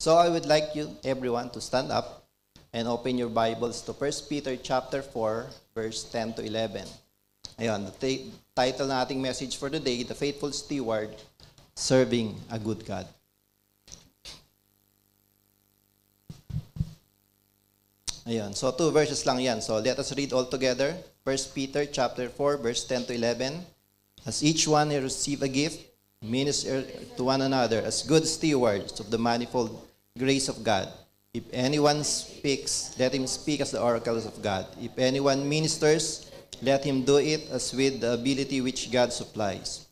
So I would like you, everyone, to stand up and open your Bibles to 1 Peter chapter 4, verse 10 to 11. Ayun, the title na ating message for today, The Faithful Steward, Serving a Good God. Ayun, so 2 verses lang yan. So let us read all together. 1 Peter chapter 4, verse 10 to 11. As each one may receive a gift, minister to one another as good stewards of the manifold grace of God. If anyone speaks, let him speak as the oracles of God. If anyone ministers, let him do it as with the ability which God supplies.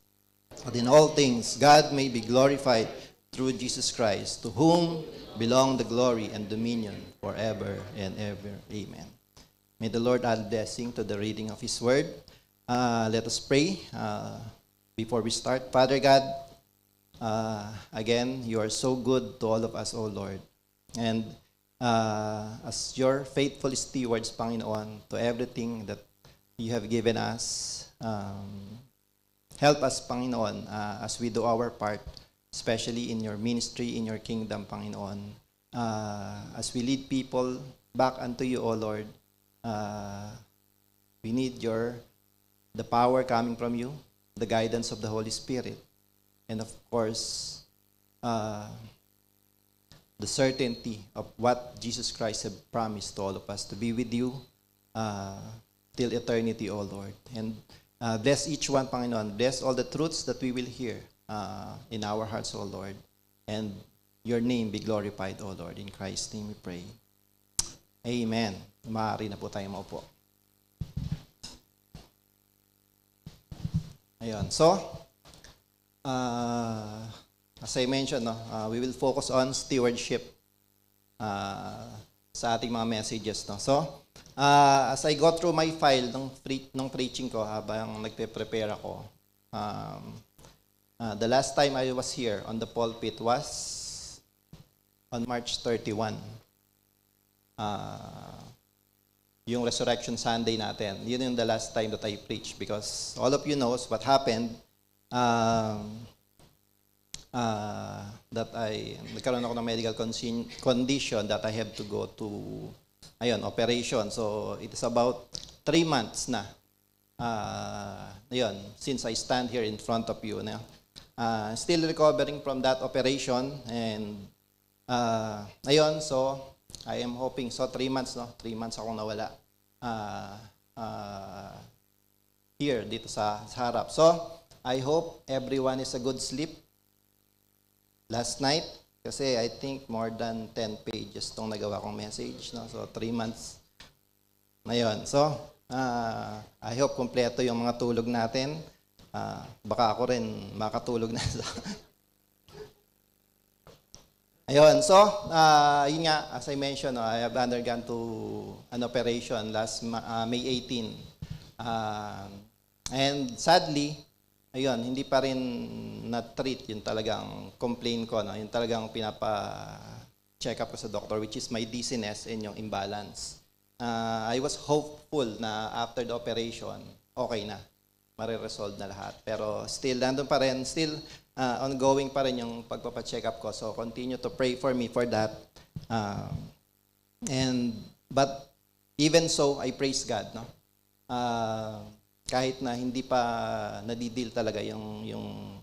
But in all things, God may be glorified through Jesus Christ, to whom belong the glory and dominion forever and ever. Amen. May the Lord add blessing to the reading of His Word. Let us pray before we start. Father God, again, you are so good to all of us, O Lord. And as your faithful stewards, Panginoon, to everything that you have given us, help us, Panginoon, as we do our part, especially in your ministry, in your kingdom, Panginoon. As we lead people back unto you, O Lord, we need the power coming from you, the guidance of the Holy Spirit, and of course, the certainty of what Jesus Christ had promised to all of us, to be with you till eternity, O Lord. And bless each one, Panginoon. Bless all the truths that we will hear in our hearts, O Lord. And your name be glorified, O Lord. In Christ's name we pray. Amen. Maaari na po tayo maupo. Ayun. So, as I mentioned, we will focus on stewardship sa ating mga messages. No? So, as I go through my file ng preaching ko habang nagpe-prepare ako, the last time I was here on the pulpit was on March 31. Yung Resurrection Sunday natin. Yun yung the last time that I preached because all of you knows what happened that nagkaroon ako ng medical condition that I have to go to operation. So it is about 3 months na since I stand here in front of you now. Still recovering from that operation and so I am hoping, so 3 months, 3 months akong nawala here, dito sa harap. So, I hope everyone is a good sleep last night kasi I think more than 10 pages tong nagawa kong message. No? So, 3 months na yun. So, I hope kompleto yung mga tulog natin. Baka ako rin makatulog na. Ayun, so, yun nga, as I mentioned, I have undergone to an operation last May 18. And sadly, ayun, hindi pa rin na-treat yung talagang complaint ko, yung talagang pinapa-check up ko sa doctor, which is my dizziness and yung imbalance. I was hopeful na after the operation, okay na, mariresolve na lahat. Pero still, nandun pa rin, still, ongoing pa rin yung pagpapacheck up ko. So, continue to pray for me for that. But even so, I praise God. No? Kahit na hindi pa nadideal talaga yung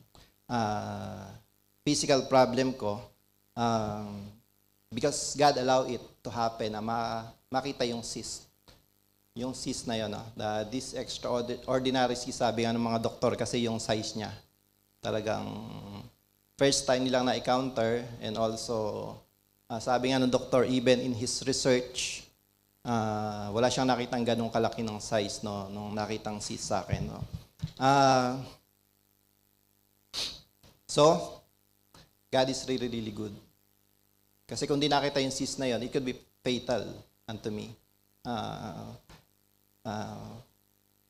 physical problem ko, because God allowed it to happen na makita yung cyst. Yung cyst na yun, this extraordinary cyst, sabi nga ng mga doktor, kasi yung size niya. Talagang first time nilang na-encounter and also sabi nga ng doktor, even in his research, wala siyang nakitang ganong kalaki ng size nung nakitang cyst sa akin. No? So, God is really, really good. Kasi kung di nakita yung cyst na yun, it could be fatal unto me.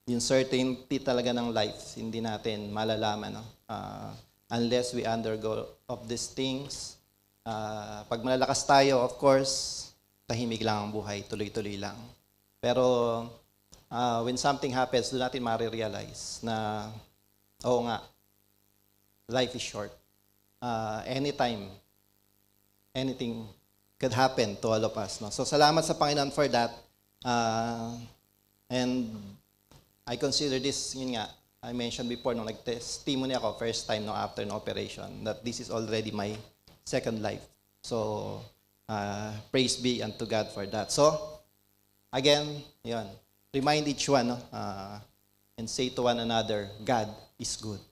Yung certainty talaga ng life, hindi natin malalaman. No? Unless we undergo of these things. Pag malalakas tayo, of course, tahimik lang ang buhay, tuloy-tuloy lang. Pero when something happens, doon natin marirealize na, oo nga, life is short. Anytime anything could happen to all of us. No? So salamat sa Panginoon for that. And I consider this, yun nga, I mentioned before, nung nag-testimony ako, first time no, after an operation, that this is already my second life. So, praise be unto God for that. So, again, yun, remind each one, no, and say to one another, God is good.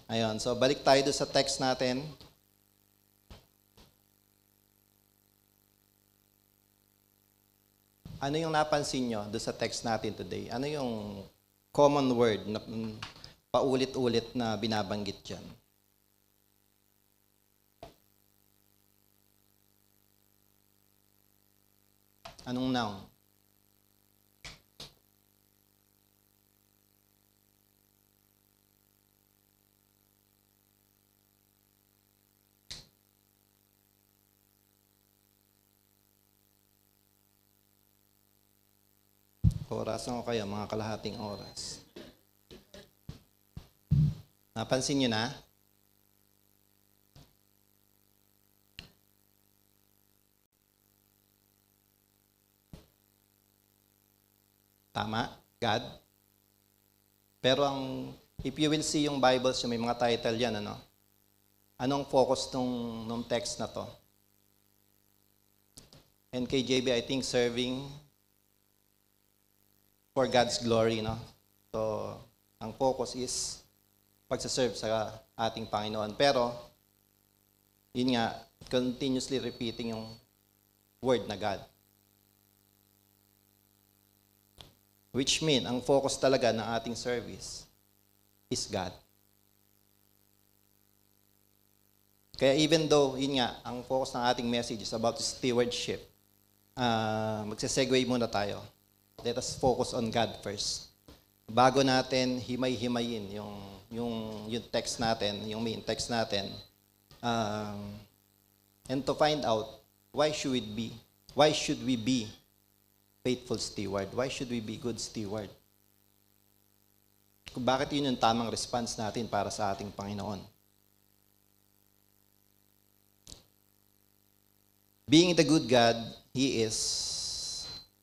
Ayun, so balik tayo doon sa text natin. Ano yung napansin nyo doon sa text natin today? Ano yung common word na paulit-ulit na binabanggit dyan? Anong noun? Orasan ko kayo, mga kalahating oras. Napansin nyo na? Tama? God? Pero if you will see yung Bibles, yung may mga title yan, ano? Anong focus nung text na to? NKJV, I think, serving for God's glory, no? So, ang focus is pagsaserve sa ating Panginoon. Pero, yun nga, continuously repeating yung word na God. Which mean, ang focus talaga ng ating service is God. Kaya even though, yun nga, ang focus ng ating message is about stewardship, magsasegue muna tayo. Let us focus on God first. Bago natin himay-himayin yung text natin, yung main text natin, and to find out why should we be faithful steward? Why should we be good steward? Kung bakit yun yung tamang response natin para sa ating Panginoon. Being the good God He is,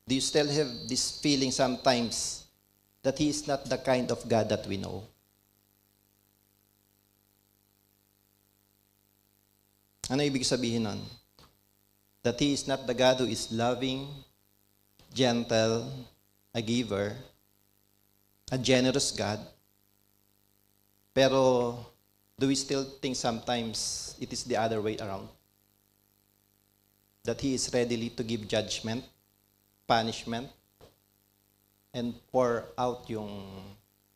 do you still have this feeling sometimes that He is not the kind of God that we know? Ano ibig sabihin nun? That He is not the God who is loving, gentle, a giver, a generous God. Pero do we still think sometimes it is the other way around? That He is ready to give judgment, punishment, and pour out yung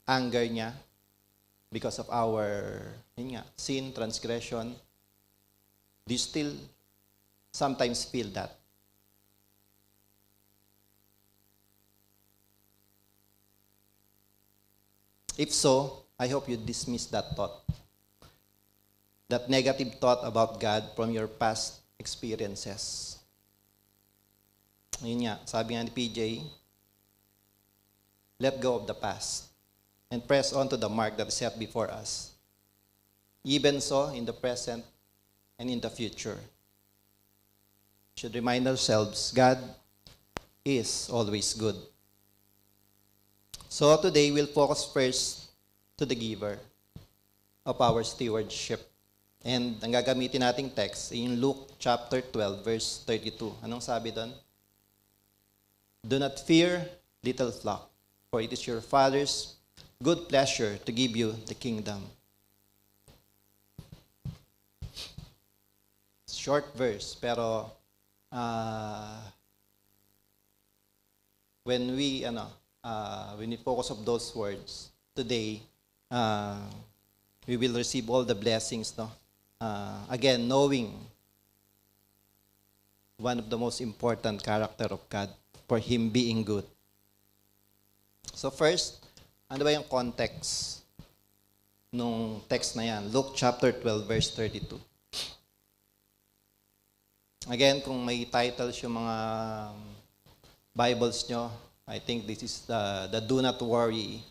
anger niya because of our sin, transgression. Do you still sometimes feel that? If so, I hope you dismiss that thought. That negative thought about God from your past experiences. Yun nga, sabi nga ni PJ, let go of the past and press on to the mark that is set before us. Even so, in the present and in the future. We should remind ourselves, God is always good. So today, we'll focus first to the giver of our stewardship. And ang gagamitin nating text in Luke chapter 12, verse 32. Anong sabi doon? Do not fear, little flock, for it is your Father's good pleasure to give you the kingdom. Short verse, pero when we focus on those words today, we will receive all the blessings, no? Again, knowing one of the most important character of God, for Him being good. So first, ano ba yung context nung text na yan? Luke chapter 12, verse 32. Again, kung may titles yung mga Bibles nyo, I think this is the Do Not Worry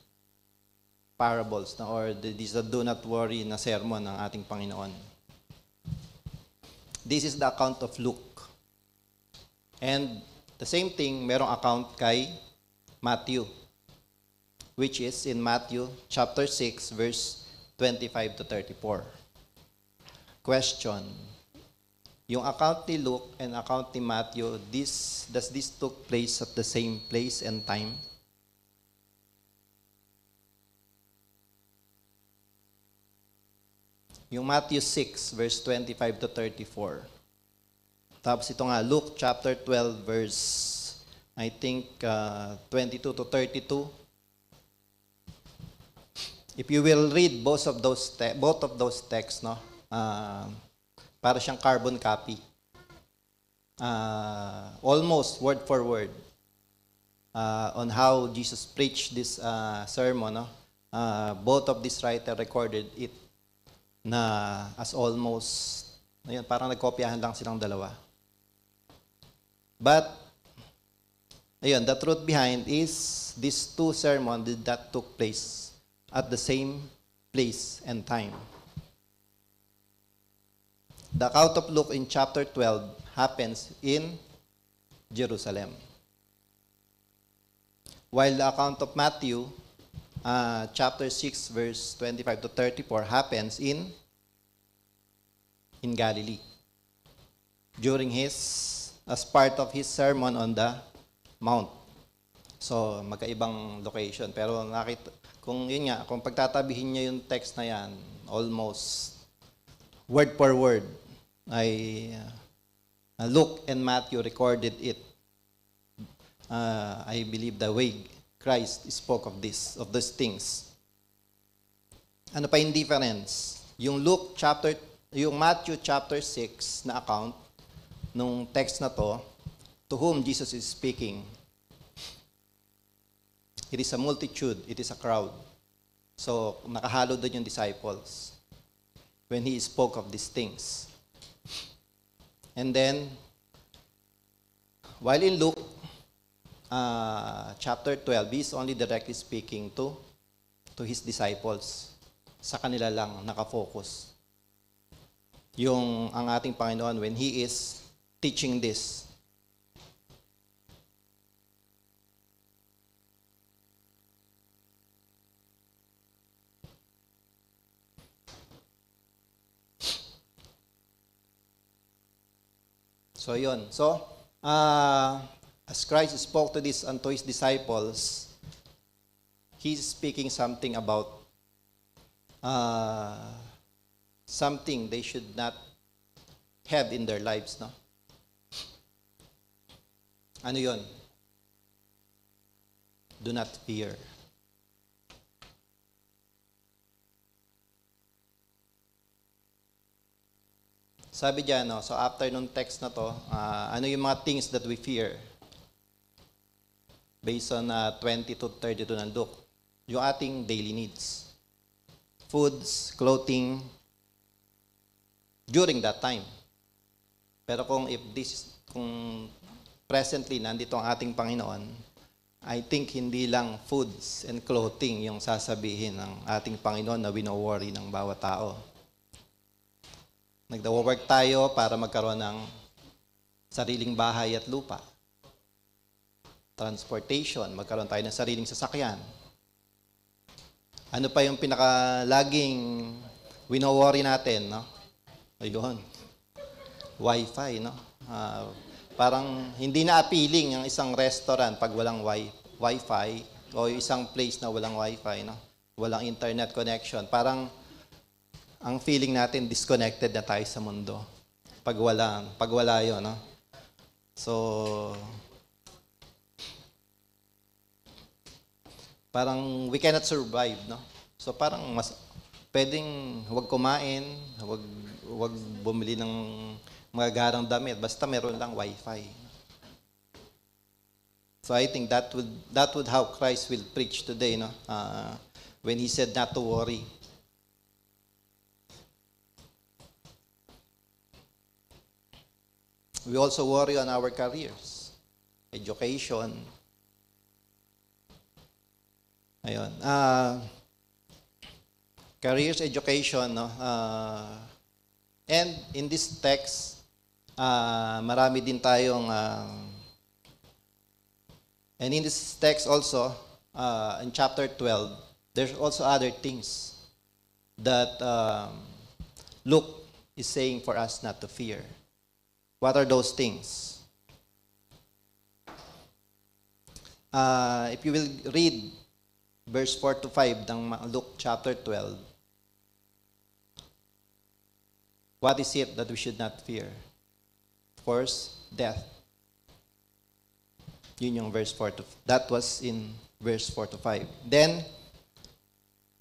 parables na, or this is the do not worry na sermon ng ating Panginoon. This is the account of Luke. And the same thing, merong account kay Matthew, which is in Matthew chapter 6, verse 25 to 34. Question. Yung account ni Luke and account ni Matthew, does this took place at the same place and time? Yung Matthew 6, verse 25 to 34. Tapos ito nga, Luke chapter 12, verse, I think, 22 to 32. If you will read both of those texts, no, para siyang carbon copy. Almost word for word on how Jesus preached this sermon. No? Both of these writers recorded it na as almost, ayun, parang nagkopyahan lang silang dalawa. But, ayun, the truth behind is these two sermons that took place at the same place and time. The account of Luke in chapter 12 happens in Jerusalem. While the account of Matthew, chapter 6, verse 25 to 34 happens in Galilee. As part of his sermon on the mount. So, magkaibang location. Pero kung pagtatabihin niya yung text na yan, almost word for word, ay Luke and Matthew recorded it. I believe the way Christ spoke of these things. Ano pa yung difference? Yung Matthew chapter 6 na account nung text na to whom Jesus is speaking, it is a multitude, it is a crowd. So, nakahalo doon yung disciples when he spoke of these things. And then, while in Luke, chapter 12, he is only directly speaking to his disciples. Sa kanila lang nakafocus. Ang ating Panginoon when He is teaching this. So, yun. So, as Christ spoke to this unto His disciples, He's speaking something about something they should not have in their lives, no? Ano yun? Do not fear. Sabi diyan, no? So after nung text na to, ano yung mga things that we fear? Based on 20 to 32 ng Luke. Yung ating daily needs. Foods, clothing, during that time. Pero kung presently nandito ang ating Panginoon, I think hindi lang foods and clothing yung sasabihin ng ating Panginoon na wino-worry ng bawat tao. Nagda-work tayo para magkaroon ng sariling bahay at lupa. Transportation, magkaroon tayo ng sariling sasakyan. Ano pa yung laging wino-worry natin, no? Ayun. Wi-Fi, no? Parang hindi na appealing ang isang restaurant pag walang Wi-Fi o isang place na walang Wi-Fi, no? Walang internet connection. Parang ang feeling natin disconnected na tayo sa mundo pag wala 'yon, no? So parang we cannot survive, no? So parang pwedeng huwag kumain, huwag bumili ng mga garang damit, basta meron lang Wi-Fi. So I think that would how Christ will preach today, no? When He said not to worry. We also worry on our careers, education. Ayun. careers education, no? And in this text, marami din tayong, and in this text also, in chapter 12, there's also other things that Luke is saying for us not to fear. What are those things? If you will read verse 4 to 5 ng Luke chapter 12, what is it that we should not fear? Of course, death. Yun yung verse 4 to, that was in verse 4 to 5. Then,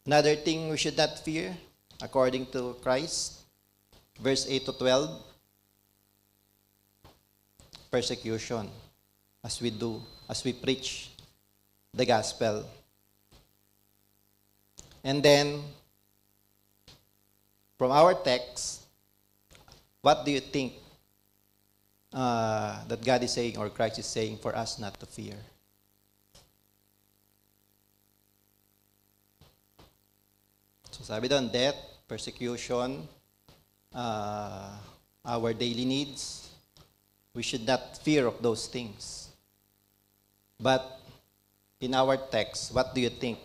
another thing we should not fear, according to Christ, verse 8 to 12, persecution, as we preach the gospel. And then, from our text, what do you think that God is saying or Christ is saying for us not to fear? So sabi doon, death, persecution, our daily needs, we should not fear of those things. But in our text, what do you think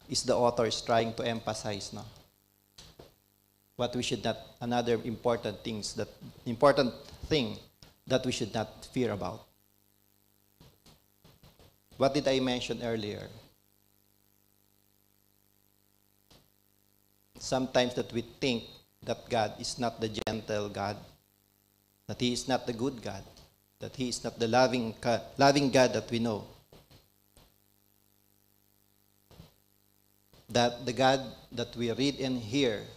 is the author is trying to emphasize now? What we should not, another important thing that we should not fear about. What did I mention earlier? Sometimes that we think that God is not the gentle God, that He is not the good God, that He is not the loving God that we know. That the God that we read and hear,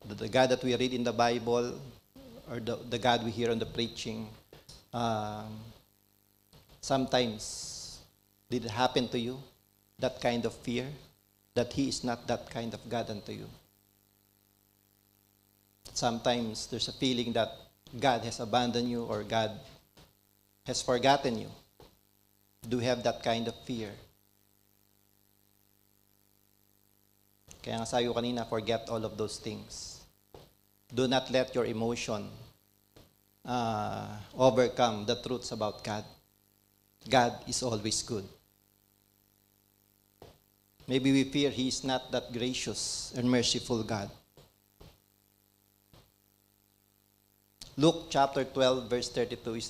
the God that we read in the Bible, or the God we hear on the preaching, sometimes did it happen to you, that kind of fear, that He is not that kind of God unto you? Sometimes there's a feeling that God has abandoned you or God has forgotten you. Do you have that kind of fear? Kaya nga sabi ko kanina, forget all of those things. Do not let your emotion overcome the truths about God. God is always good. Maybe we fear He is not that gracious and merciful God. Luke chapter 12 verse 32 is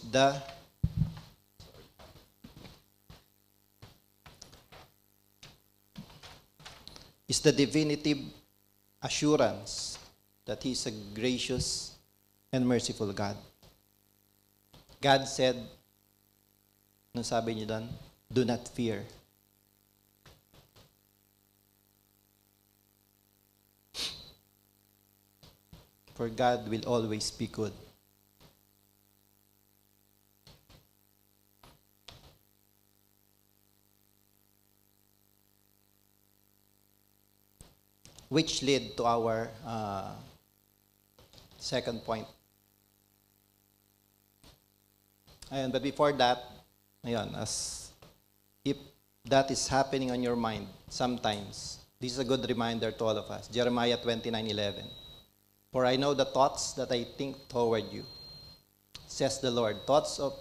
the definitive assurance that He is a gracious and merciful God. God said, ano sabi niyo doon? Do not fear. For God will always be good. Which led to our second point. Ayun, but before that, ayun, as if that is happening on your mind sometimes, this is a good reminder to all of us. Jeremiah 29:11. For I know the thoughts that I think toward you, says the Lord, thoughts of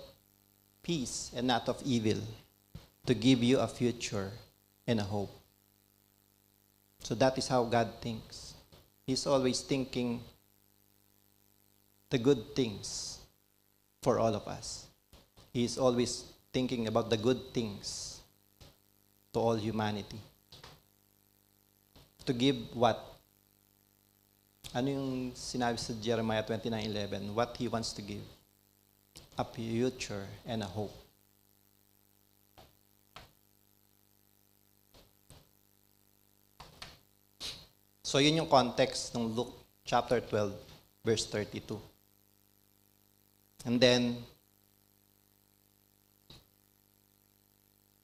peace and not of evil, to give you a future and a hope. So that is how God thinks. He's always thinking the good things for all of us. He's always thinking about the good things to all humanity. To give what? Ano yung sinabi sa Jeremiah 29:11? What He wants to give? A future and a hope. So yun yung context ng Luke chapter 12, verse 32. And then,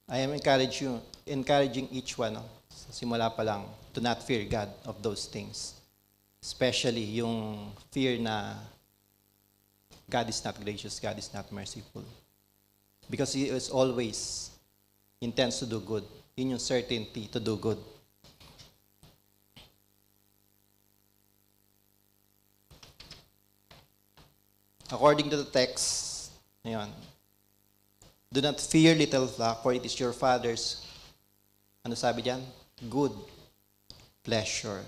I am encouraging each one, sa simula pa lang, to not fear God of those things. Especially yung fear na God is not gracious, God is not merciful. Because He is always intends to do good. Yun yung certainty to do good. According to the text, ayan, do not fear, little flock, for it is your Father's, ano sabi diyan? Good pleasure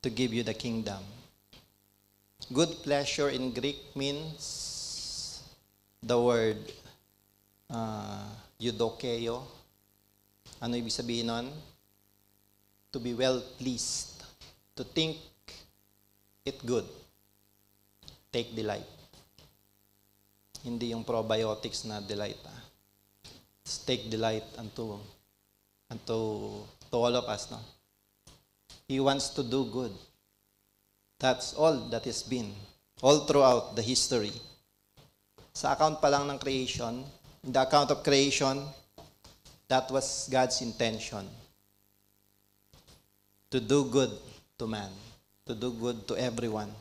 to give you the kingdom. Good pleasure in Greek means the word eudokeo. Ano ibig sabihin nun? To be well pleased. To think it good. Take delight. Hindi yung probiotics na delight. Take delight unto all of us. No? He wants to do good. That's all that has been. All throughout the history. Sa account pa lang ng creation, in the account of creation, that was God's intention. To do good to man. To do good to everyone.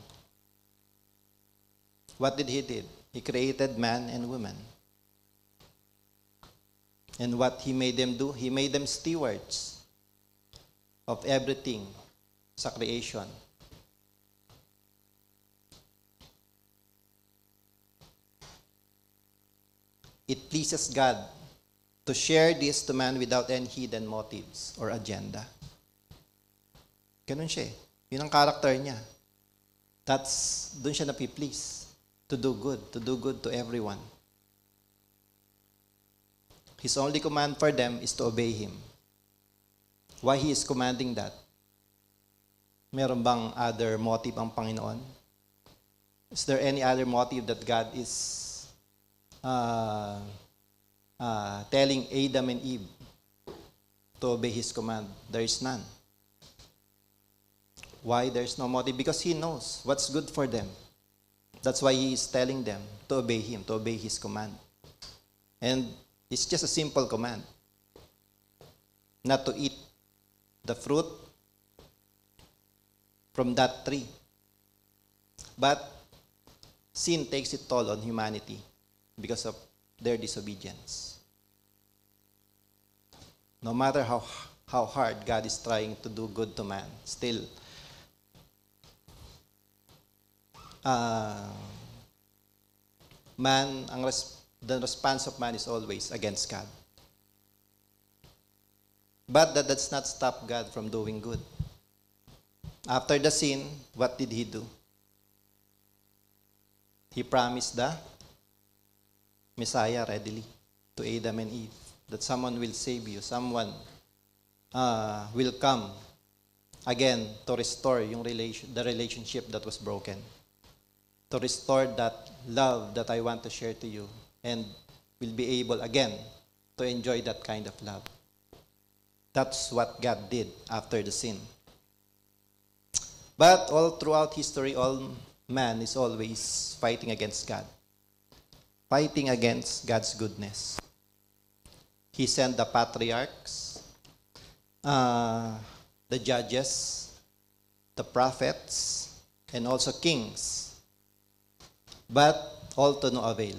What did He did? He created man and woman. And what He made them do? He made them stewards of everything sa creation. It pleases God to share this to man without any hidden motives or agenda. Ganun siya eh. Yun ang character niya. Doon siya napi-please. To do good to everyone. His only command for them is to obey Him. Why He is commanding that? Meron bang other motive ang Panginoon? Is there any other motive that God is telling Adam and Eve to obey His command? There is none. Why there's no motive? Because He knows what's good for them. That's why He is telling them to obey Him, to obey His command. And it's just a simple command. Not to eat the fruit from that tree. But sin takes its toll on humanity because of their disobedience. No matter how hard God is trying to do good to man, still, the response of man is always against God. But that does not stop God from doing good. After the sin, what did He do? He promised the Messiah readily to Adam and Eve, that someone will save you, someone will come again to restore the relationship that was broken, to restore that love that I want to share to you, and will be able again to enjoy that kind of love. That's what God did after the sin. But all throughout history, all man is always fighting against God. Fighting against God's goodness. He sent the patriarchs, the judges, the prophets, and also kings. But all to no avail.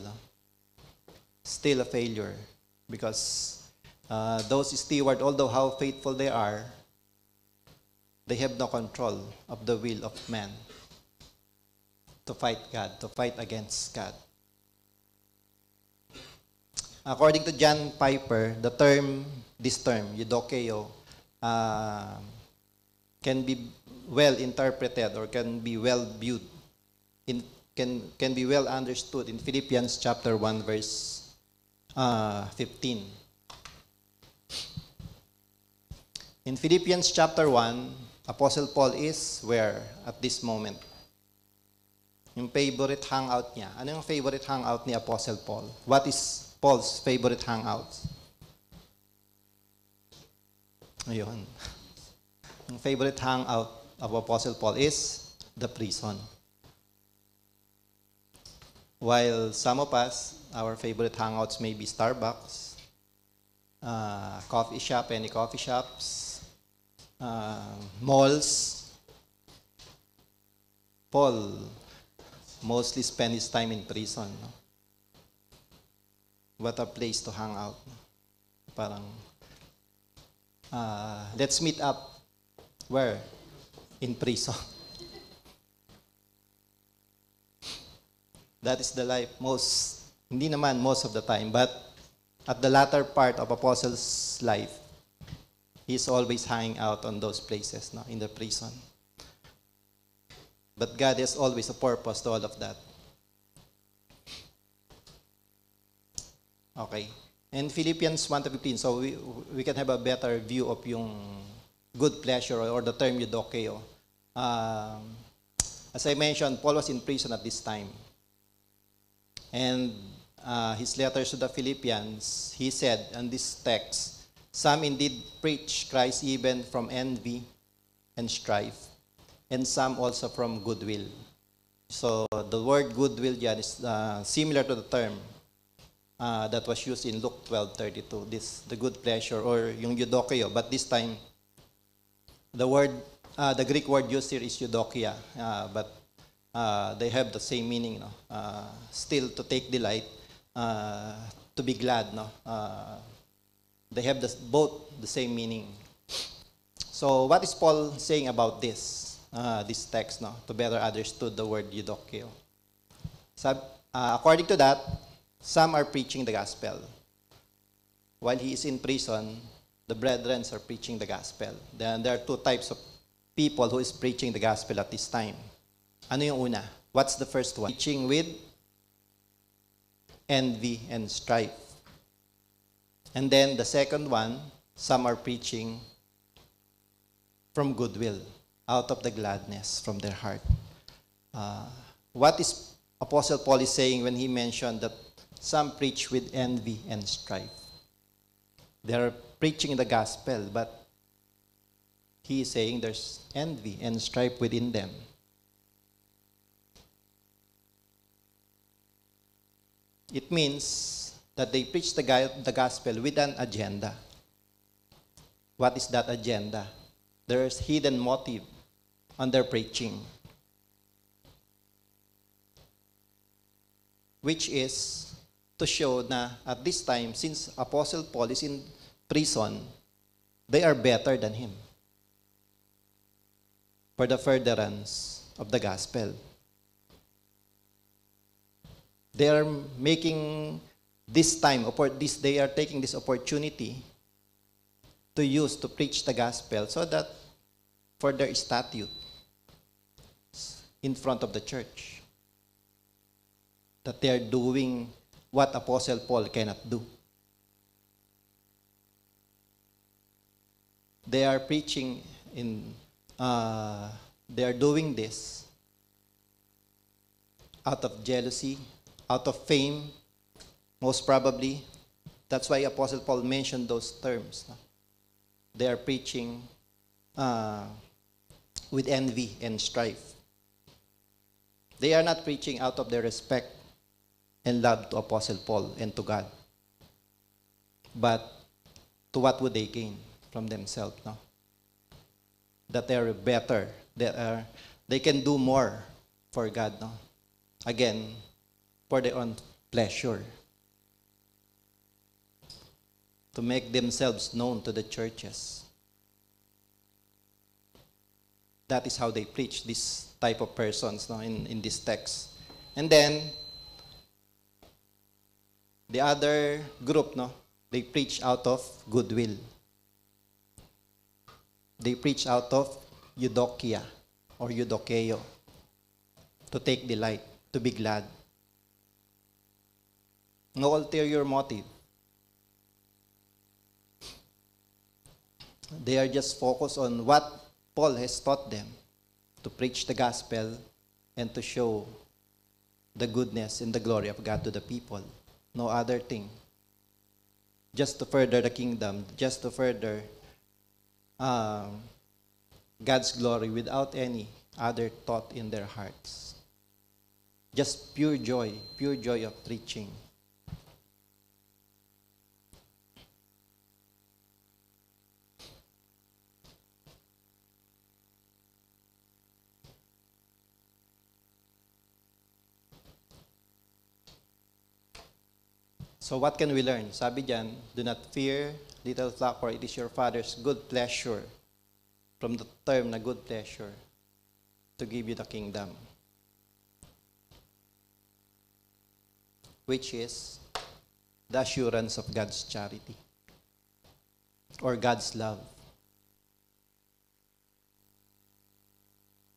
Still a failure. Because those stewards, although how faithful they are, they have no control of the will of man to fight God, to fight against God. According to John Piper, this term, eudokeo, can be well interpreted or can be well viewed, can be well understood in Philippians chapter 1, verse 15. In Philippians chapter 1, Apostle Paul is where at this moment? Yung favorite hangout niya. Ano yung favorite hangout ni Apostle Paul? What is Paul's favorite hangout? Ayun. Yung favorite hangout of Apostle Paul is the prison. While some of us, our favorite hangouts may be Starbucks, coffee shop, any coffee shops, malls. Paul mostly spent his time in prison. No? What a place to hang out. Parang, let's meet up. Where? In prison. That is the life hindi naman most of the time, but at the latter part of Apostle's life, he's always hanging out on those places, no, in the prison. But God has always a purpose to all of that. Okay. And Philippians 1:15, so we can have a better view of yung good pleasure or the term eudokeo. As I mentioned, Paul was in prison at this time. And his letters to the Philippians, he said in this text, some indeed preach Christ even from envy and strife, and some also from goodwill. So the word goodwill dyan is similar to the term that was used in Luke 12:32, the good pleasure or yung eudokeo, but this time the Greek word used here is eudokia, but they have the same meaning, no? Still to take delight, to be glad, no? They have both the same meaning. So what is Paul saying about this text, no? To better understood the word eudokio. According to that, some are preaching the gospel. While he is in prison, the brethren are preaching the gospel. Then there are two types of people who is preaching the gospel at this time. Ano yung una? What's the first one? Preaching with envy and strife. And then the second one, some are preaching from goodwill, out of the gladness from their heart. What is Apostle Paul is saying when he mentioned that some preach with envy and strife? They are preaching the gospel, but he is saying there's envy and strife within them. It means that they preach the gospel with an agenda. What is that agenda? There's hidden motive on their preaching, which is to show na at this time, since Apostle Paul is in prison, they are better than him for the furtherance of the gospel. They are making this time, they are taking this opportunity to use to preach the gospel so that for their statute in front of the church, that they are doing what Apostle Paul cannot do. They are preaching they are doing this out of jealousy, out of fame, most probably. That's why Apostle Paul mentioned those terms. They are preaching with envy and strife. They are not preaching out of their respect and love to Apostle Paul and to God, but to what would they gain from themselves, no? That they are better, they can do more for God, no? Again, for their own pleasure, to make themselves known to the churches. That is how they preach, this type of persons, no, in this text. And then the other group, no, they preach out of goodwill. They preach out of eudokia or eudokeo, to take delight, to be glad. No ulterior motive. They are just focused on what Paul has taught them, to preach the gospel and to show the goodness and the glory of God to the people. No other thing. Just to further the kingdom, just to further God's glory without any other thought in their hearts. Just pure joy of preaching. So what can we learn? Sabi diyan, do not fear, little flock, for it is your Father's good pleasure, from the term na good pleasure, to give you the kingdom. which is the assurance of God's charity or God's love.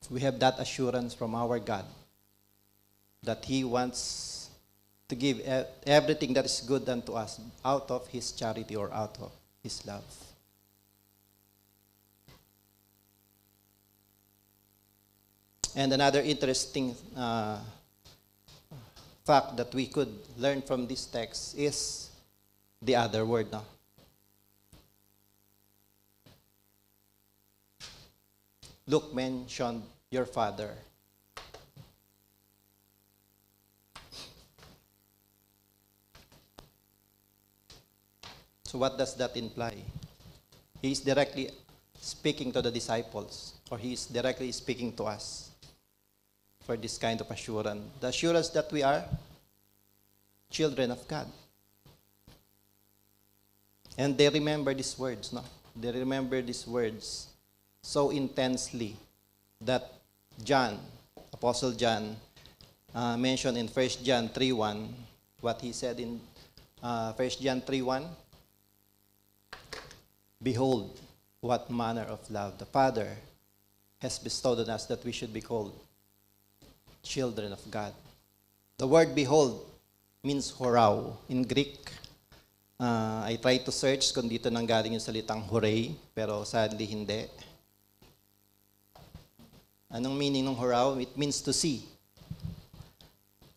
We have that assurance from our God that He wants to give everything that is good unto us out of His charity or out of His love. And another interesting fact that we could learn from this text is the other word. No? Luke mentioned your father. So what does that imply? He is directly speaking to the disciples, or he is directly speaking to us for this kind of assurance. The assurance that we are children of God. And they remember these words, no? They remember these words so intensely that John, Apostle John, mentioned in 1 John 3:1, what he said in 1 John 3:1, behold, what manner of love the Father has bestowed on us that we should be called children of God. The word behold means horao in Greek. I tried to search kung dito nanggaling yung salitang hooray, pero sadly hindi. Anong meaning ng horao? It means to see.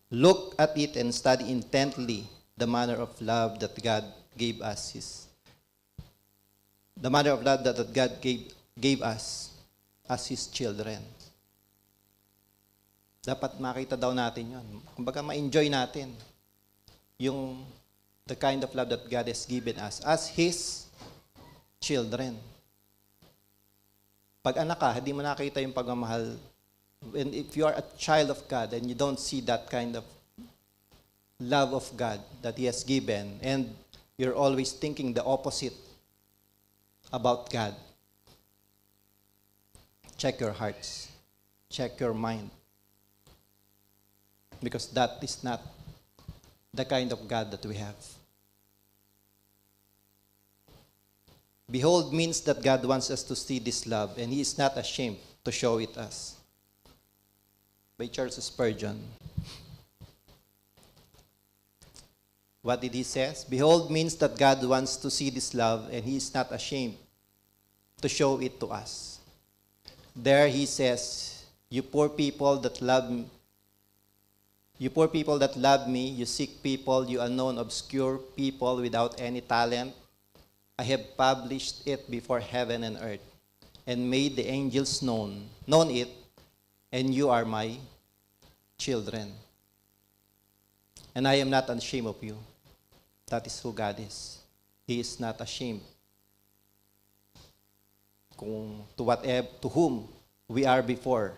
Look at it and study intently the manner of love that God gave us. The manner of love that God gave us as His children. Dapat makita daw natin yun. Kumbaga ma-enjoy natin yung the kind of love that God has given us as His children. Pag anak ka, hindi mo nakita yung pagmamahal. And if you are a child of God and you don't see that kind of love of God that He has given, and you're always thinking the opposite about God, check your hearts, check your mind. Because that is not the kind of God that we have. Behold means that God wants us to see this love, and He is not ashamed to show it us. By Charles Spurgeon. What did he say? Behold means that God wants to see this love, and He is not ashamed to show it to us. There he says, you poor people that love me, you sick people, you unknown, obscure people without any talent, I have published it before heaven and earth, and made the angels known it, and you are my children. And I am not ashamed of you. That is who God is. He is not ashamed. To whom we are before,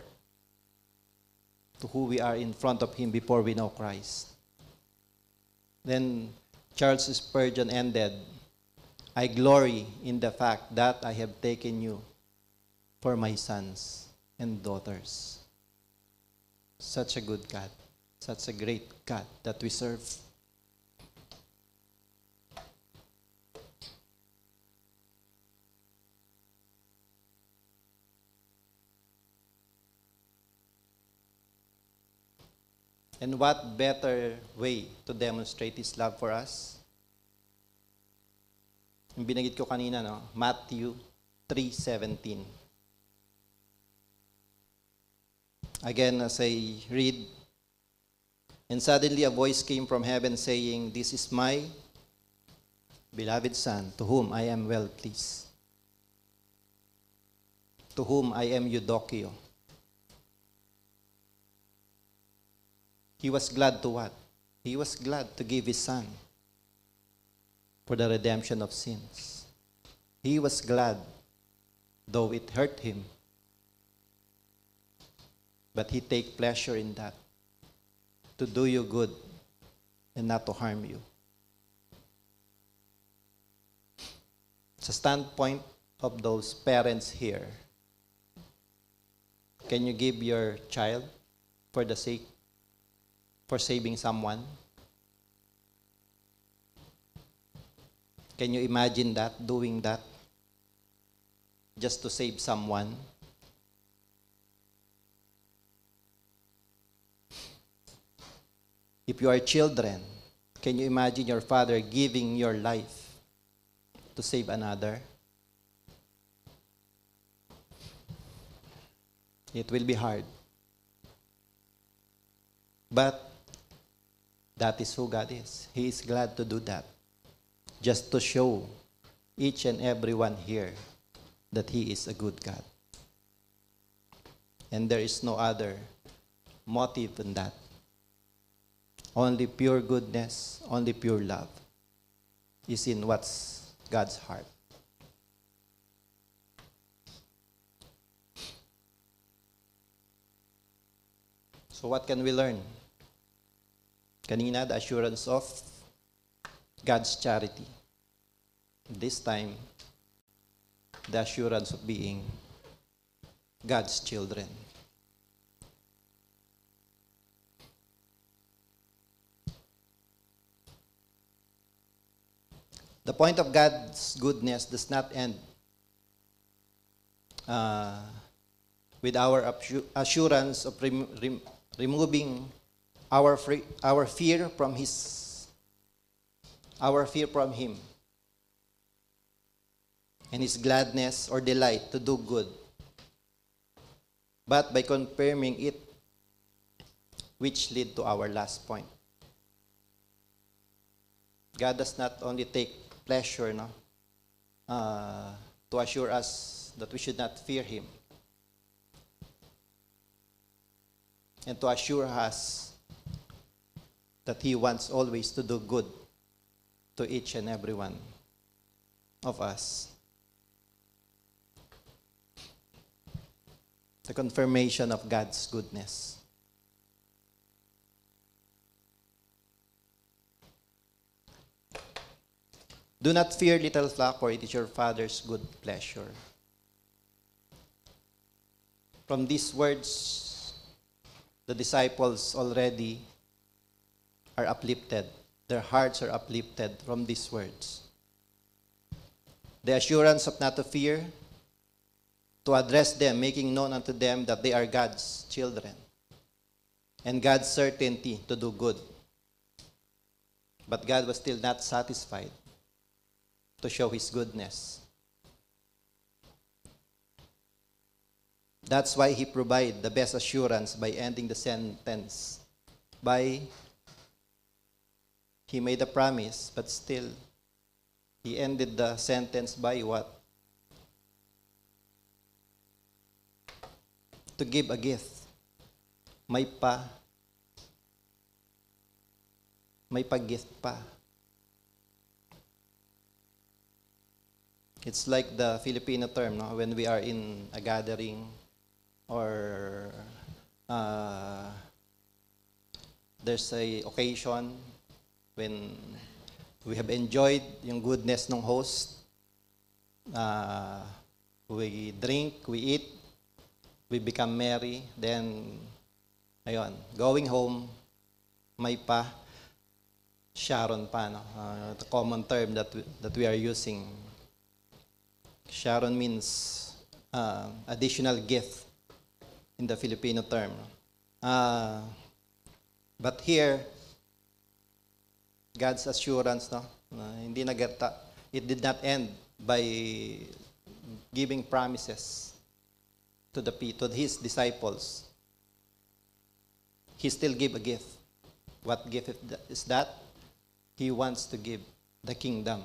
to who we are in front of Him before we know Christ. Then Charles Spurgeon ended, I glory in the fact that I have taken you for my sons and daughters. Such a good God, such a great God that we serve. And what better way to demonstrate His love for us? Yung binanggit ko kanina, no? Matthew 3:17. Again, as I read, and suddenly a voice came from heaven saying, this is my beloved Son, to whom I am well pleased, to whom I am Eudokia. He was glad to what? He was glad to give His Son for the redemption of sins. He was glad, though it hurt Him, but He take pleasure in that, to do you good and not to harm you. Sa standpoint of those parents here, can you give your child for saving someone? Can you imagine that, doing that, just to save someone? If you are children, can you imagine your father giving your life to save another? It will be hard. But that is who God is. He is glad to do that, just to show each and everyone here that He is a good God. And there is no other motive than that. Only pure goodness, only pure love is in what's God's heart. So what can we learn? Kanina, the assurance of God's charity. This time, the assurance of being God's children. The point of God's goodness does not end with our assurance of removing our fear from Him, and His gladness or delight to do good, but by confirming it, which lead to our last point. God does not only take pleasure to assure us that we should not fear Him, and to assure us that He wants always to do good to each and every one of us. The confirmation of God's goodness. Do not fear, little flock, for it is your Father's good pleasure. From these words, the disciples already are uplifted. Their hearts are uplifted from these words. The assurance of not to fear, to address them, making known unto them that they are God's children, and God's certainty to do good. But God was still not satisfied to show His goodness. That's why He provided the best assurance by ending the sentence. He made a promise, but still, He ended the sentence by what? To give a gift. May pag-gift pa. It's like the Filipino term, no? When we are in a gathering or there's a occasion when we have enjoyed yung goodness ng host, we drink, we eat, we become merry, then, ayun, going home, may pa, Sharon pa, no? The common term that we are using. Sharon means additional gift in the Filipino term. But here, God's assurance, no, it did not end by giving promises to His disciples. He still gave a gift. What gift is that? He wants to give the kingdom.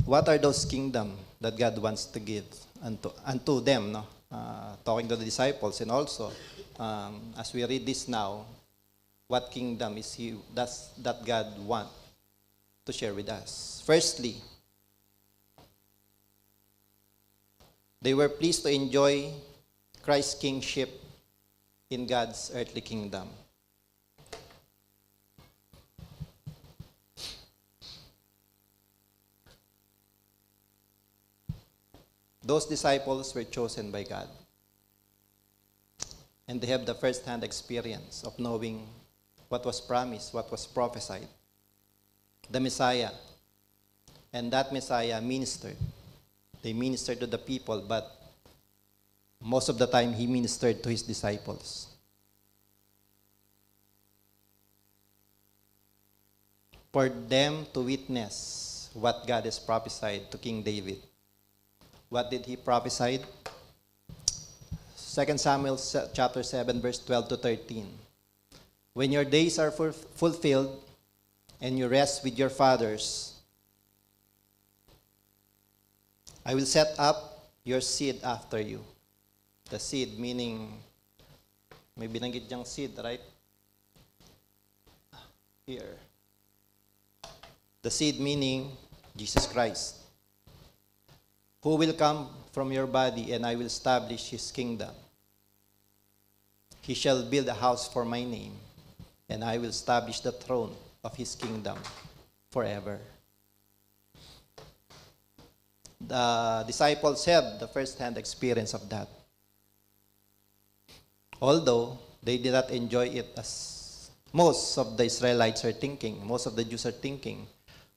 What are those kingdom that God wants to give unto them? No? Talking to the disciples, and also as we read this now, what kingdom is that God want to share with us? Firstly, they were pleased to enjoy Christ's kingship in God's earthly kingdom. Those disciples were chosen by God. And they have the first-hand experience of knowing what was promised, what was prophesied the Messiah. And that Messiah ministered. They ministered to the people, but most of the time he ministered to his disciples. For them to witness what God has prophesied to King David. What did he prophesy? 2 Samuel chapter 7, verse 12 to 13. When your days are fulfilled and you rest with your fathers, I will set up your seed after you. The seed meaning, may binanggit diyang seed, right? Here. The seed meaning Jesus Christ, who will come from your body, and I will establish his kingdom. He shall build a house for my name, and I will establish the throne of his kingdom forever. The disciples had the first-hand experience of that. Although they did not enjoy it as most of the Israelites are thinking, most of the Jews are thinking,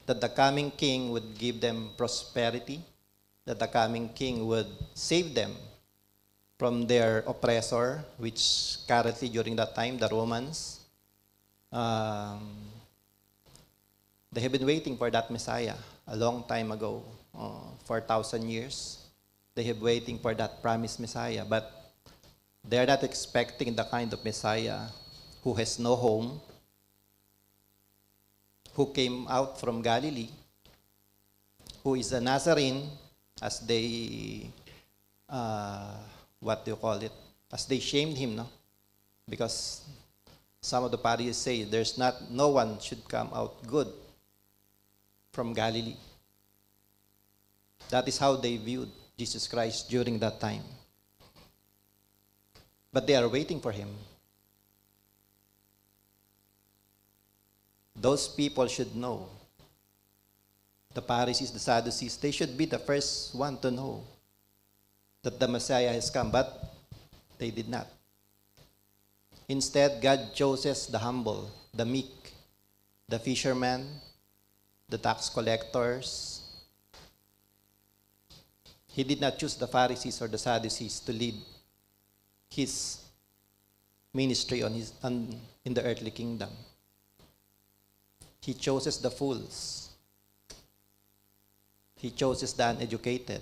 that the coming king would give them prosperity, that the coming king would save them from their oppressor, which currently during that time, the Romans. They have been waiting for that Messiah a long time ago, 4,000 years. They have waiting for that promised Messiah, but they're not expecting the kind of Messiah who has no home, who came out from Galilee, who is a Nazarene, as they, as they shamed him, no? Because some of the Pharisees say no one should come out good from Galilee. That is how they viewed Jesus Christ during that time. But they are waiting for him. Those people should know. The Pharisees, the Sadducees, they should be the first one to know that the Messiah has come, but they did not. Instead, God chooses the humble, the meek, the fishermen, the tax collectors. He did not choose the Pharisees or the Sadducees to lead his ministry in the earthly kingdom. He chooses the fools. He chooses the uneducated.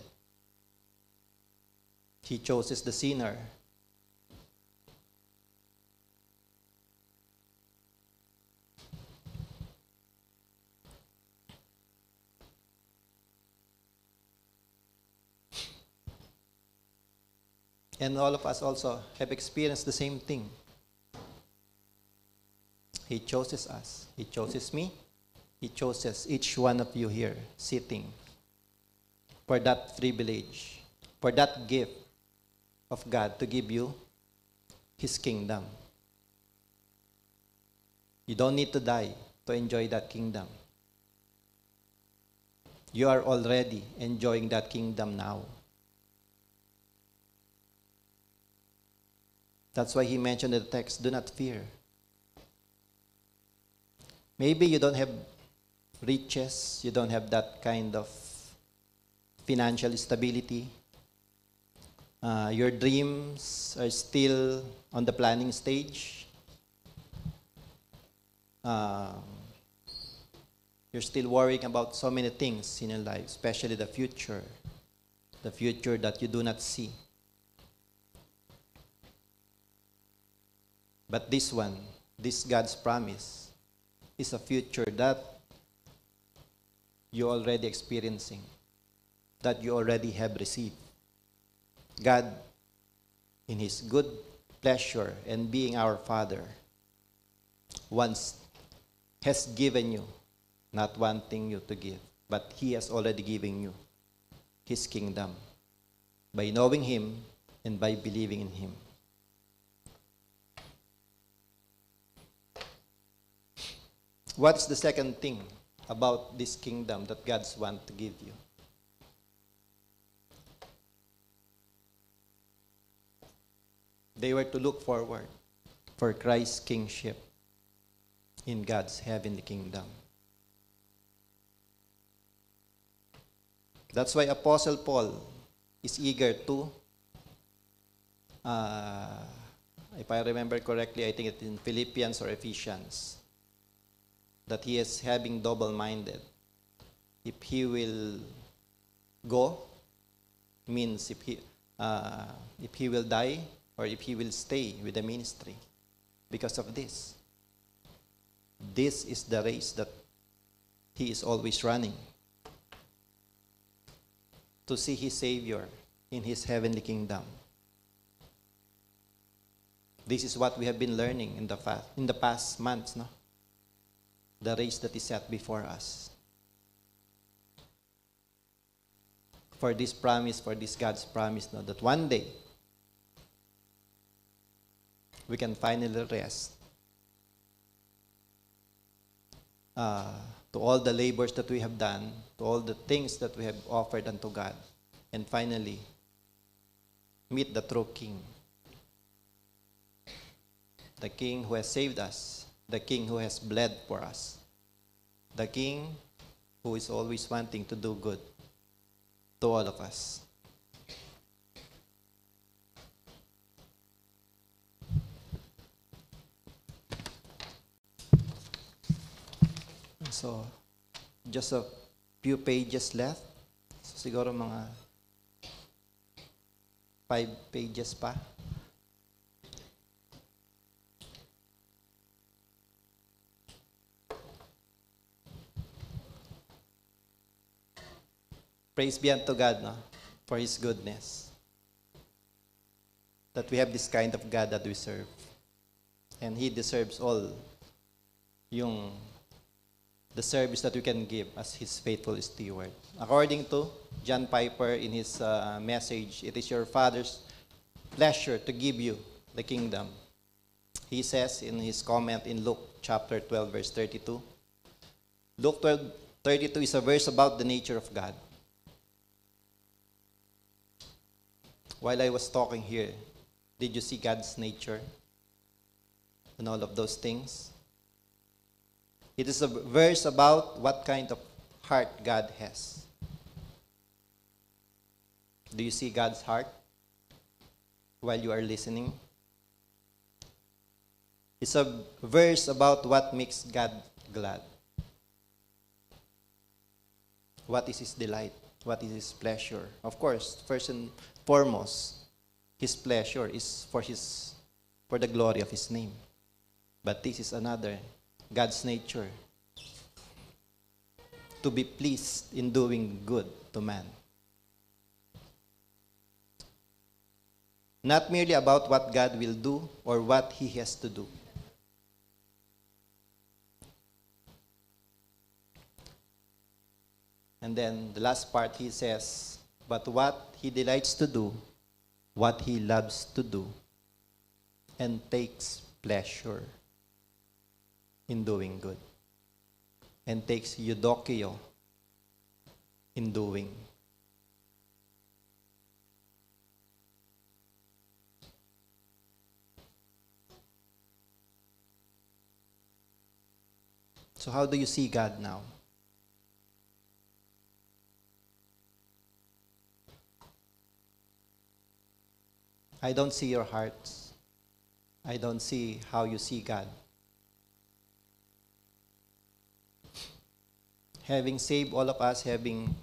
He chooses the sinner. And all of us also have experienced the same thing. He chooses us. He chooses me. He chooses each one of you here sitting for that privilege, for that gift of God to give you his kingdom. You don't need to die to enjoy that kingdom. You are already enjoying that kingdom now. That's why he mentioned in the text, do not fear. Maybe you don't have riches, you don't have that kind of financial stability. Your dreams are still on the planning stage. You're still worrying about so many things in your life, especially the future that you do not see. But this God's promise, is a future that you're already experiencing, that you already have received. God, in his good pleasure and being our Father, has given you, not wanting you to give, but he has already given you his kingdom by knowing him and by believing in him. What's the second thing about this kingdom that God's want to give you? They were to look forward for Christ's kingship in God's heavenly kingdom. That's why Apostle Paul is eager to, if I remember correctly, I think it's in Philippians or Ephesians, that he is having double-minded. If he will go, means if he will die, or if he will stay with the ministry because of this. This is the race that he is always running, to see his Savior in his heavenly kingdom. This is what we have been learning in the past months, no? The race that is set before us. For this promise, for this God's promise, no, that one day we can finally rest to all the labors that we have done, to all the things that we have offered unto God, and finally meet the true King. The King who has saved us, the King who has bled for us, the King who is always wanting to do good to all of us. So, just a few pages left. So, siguro mga 5 pages pa. Praise be unto God, no, for His goodness. That we have this kind of God that we serve. And He deserves all the service that we can give as His faithful steward. According to John Piper in his message, it is your Father's pleasure to give you the kingdom. He says in his comment in Luke chapter 12, verse 32. Luke 12:32 is a verse about the nature of God. While I was talking here, did you see God's nature and all of those things? It is a verse about what kind of heart God has. Do you see God's heart while you are listening? It's a verse about what makes God glad. What is His delight? What is His pleasure? Of course, first and foremost, His pleasure is for the glory of His name. But this is another, God's nature, to be pleased in doing good to man. Not merely about what God will do or what He has to do. And then the last part, he says, but what He delights to do, what He loves to do, and takes pleasure in doing good, and takes eudokio in doing. So how do you see God now? I don't see your hearts. I don't see how you see God. Having saved all of us, having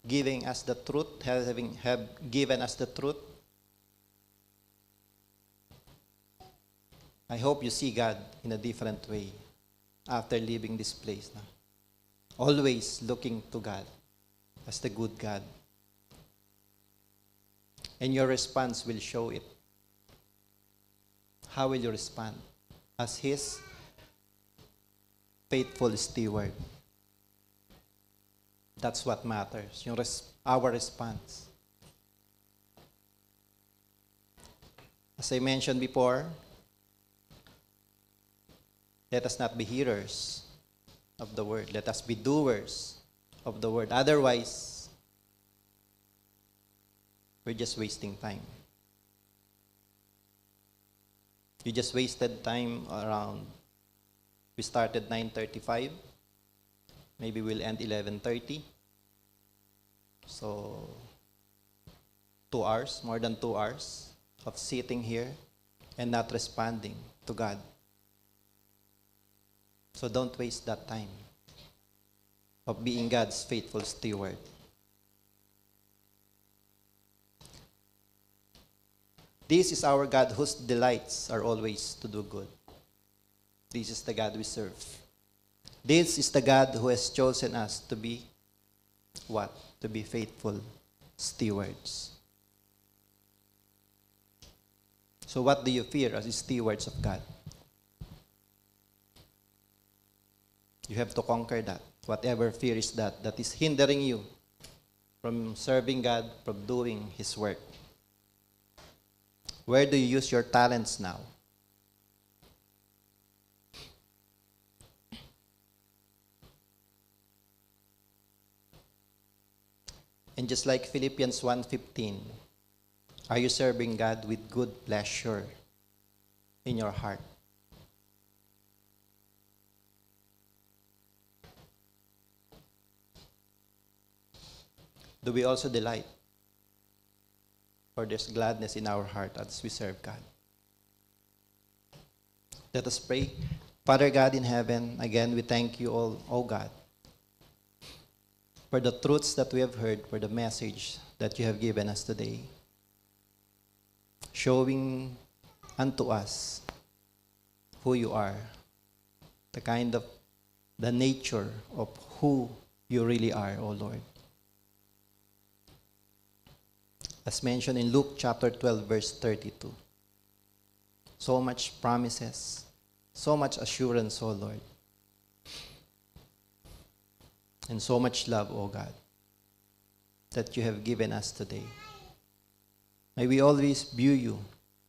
given us the truth, have given us the truth, I hope you see God in a different way after leaving this place now. Always looking to God as the good God. And your response will show it. How will you respond? As His faithful steward. That's what matters, our response. As I mentioned before, let us not be hearers of the word. Let us be doers of the word. Otherwise, we're just wasting time. You just wasted time around, we started 9:35. Maybe we'll end 11:30. So, 2 hours, more than 2 hours of sitting here and not responding to God. So don't waste that time of being God's faithful steward. This is our God whose delights are always to do good. This is the God we serve. This is the God who has chosen us to be what? To be faithful stewards. So what do you fear as stewards of God? You have to conquer that. Whatever fear is that is hindering you from serving God, from doing His work. Where do you use your talents now? And just like Philippians 1:15, are you serving God with good pleasure in your heart? Do we also delight? Or there's gladness in our heart as we serve God? Let us pray. Father God in heaven, again we thank you all, O God, for the truths that we have heard, for the message that you have given us today, showing unto us who you are, the nature of who you really are, O Lord. As mentioned in Luke chapter 12, verse 32. So much promises, so much assurance, O Lord. And so much love, O God, that you have given us today. May we always view you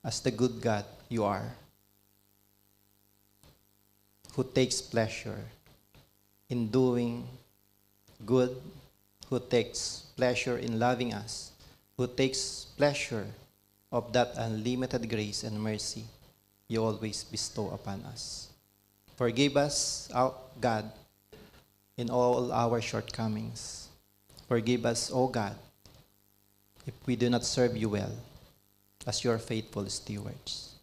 as the good God you are, who takes pleasure in doing good, who takes pleasure in loving us, who takes pleasure of that unlimited grace and mercy you always bestow upon us. Forgive us, God, in all our shortcomings. Forgive us, O God, if we do not serve you well as your faithful stewards.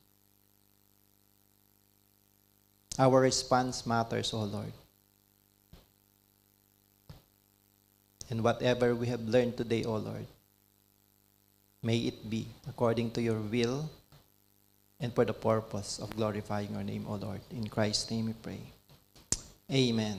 Our response matters, O Lord. And whatever we have learned today, O Lord, may it be according to your will and for the purpose of glorifying your name, O Lord. In Christ's name we pray. Amen.